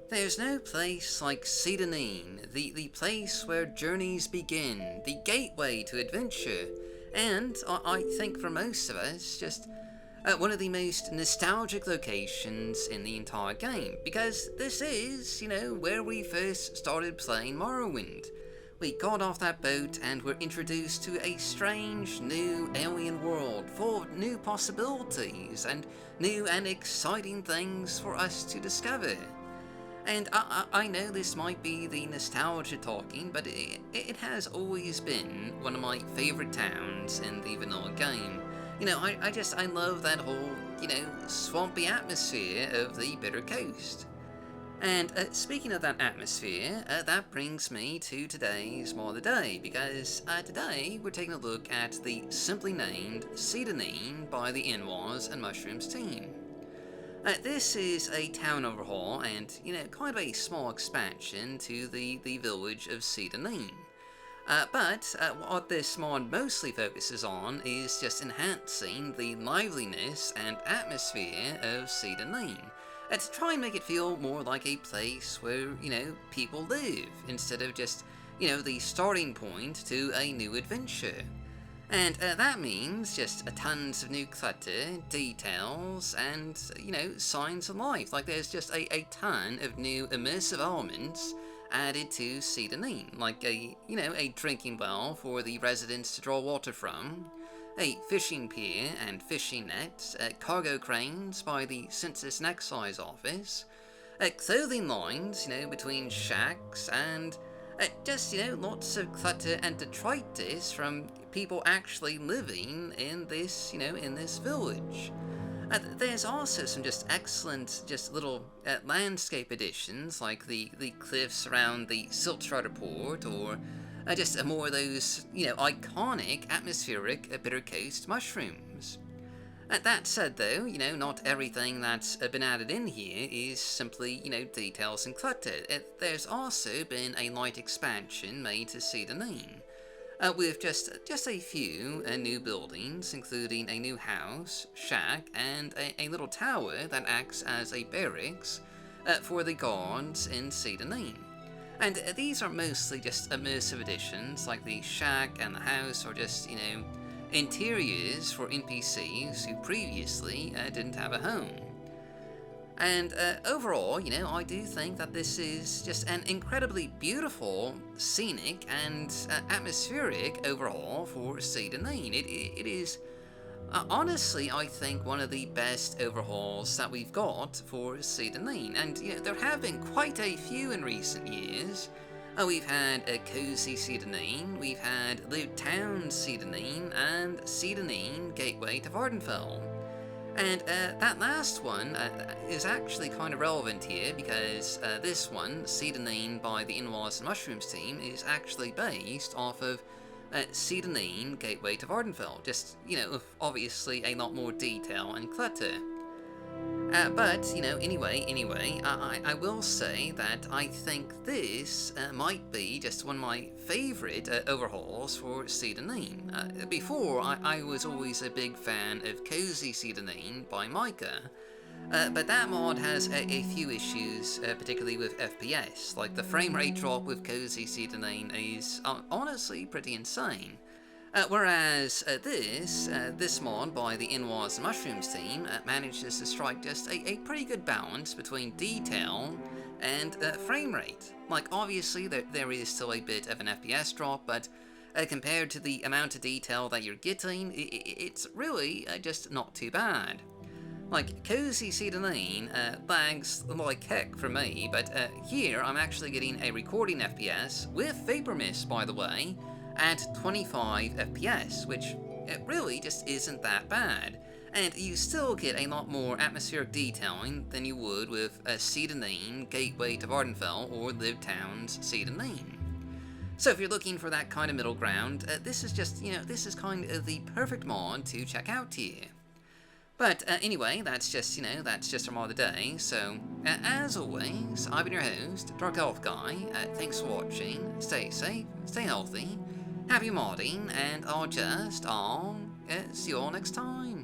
There's no place like Seyda Neen, the place where journeys begin, the gateway to adventure, and I think for most of us, just one of the most nostalgic locations in the entire game, because this is, where we first started playing Morrowind. We got off that boat and were introduced to a strange, new alien world full of new possibilities and new and exciting things for us to discover. And I know this might be the nostalgia talking, but it has always been one of my favourite towns in the vanilla game. I love that whole, swampy atmosphere of the Bitter Coast. And speaking of that atmosphere, that brings me to today's More of the Day, because today we're taking a look at the simply named Seyda Neen by the Nwahs and Mushrooms Team. This is a town overhaul and, kind of a small expansion to the village of Seyda Neen. But what this mod mostly focuses on is just enhancing the liveliness and atmosphere of Seyda Neen, to try and make it feel more like a place where, people live, instead of just, the starting point to a new adventure. And that means just tons of new clutter, details, and, signs of life. Like there's just a ton of new immersive elements added to Seyda Neen, like a drinking well for the residents to draw water from, a fishing pier and fishing nets, cargo cranes by the Census and Excise Office, clothing lines, between shacks, and just, lots of clutter and detritus from people actually living in this, in this village. There's also some just excellent, just little landscape additions, like the cliffs around the Siltstrider port, or just more of those, iconic atmospheric Bitter Coast mushrooms. That said though, not everything that's been added in here is simply, details and clutter. There's also been a light expansion made to Seyda Neen, with just a few new buildings, including a new house, shack, and a little tower that acts as a barracks for the guards in Seyda Neen. And these are mostly just immersive additions, like the shack and the house are just, interiors for NPCs who previously didn't have a home. And overall, I do think that this is just an incredibly beautiful, scenic, and atmospheric overhaul for Seyda Neen. It is, honestly, I think one of the best overhauls that we've got for Seyda Neen. And, there have been quite a few in recent years. We've had a Cozy Seyda Neen, we've had Live Town Seyda Neen, and Seyda Neen Gateway to Vardenfell. And that last one is actually kind of relevant here, because this one, Seyda Neen by the Nwahs and Mushrooms Team, is actually based off of Seyda Neen Gateway to Vardenfell, just, with obviously a lot more detail and clutter. But, anyway, I will say that I think this might be just one of my favourite overhauls for Seyda Neen. Before, I was always a big fan of Cozy Seyda Neen by Micah, but that mod has a few issues, particularly with FPS. Like, the frame rate drop with Cozy Seyda Neen is honestly pretty insane. Whereas this mod by the Nwahs and Mushrooms Team manages to strike just a pretty good balance between detail and frame rate. Like, obviously there is still a bit of an FPS drop, but compared to the amount of detail that you're getting, it's really just not too bad. Like, Cozy Seyda Neen lags like heck for me, but here I'm actually getting a recording FPS, with Vapor Mist by the way, at 25 FPS, which it really just isn't that bad, and you still get a lot more atmospheric detailing than you would with Seyda Neen Gateway to Vardenfell or Live Town's Seyda Neen. So if you're looking for that kind of middle ground, this is just, this is kind of the perfect mod to check out here. But anyway, that's just our mod of the day. So, as always, I've been your host, Dark Elf Guy. Thanks for watching. Stay safe, stay healthy, happy modding, and I'll see you all next time.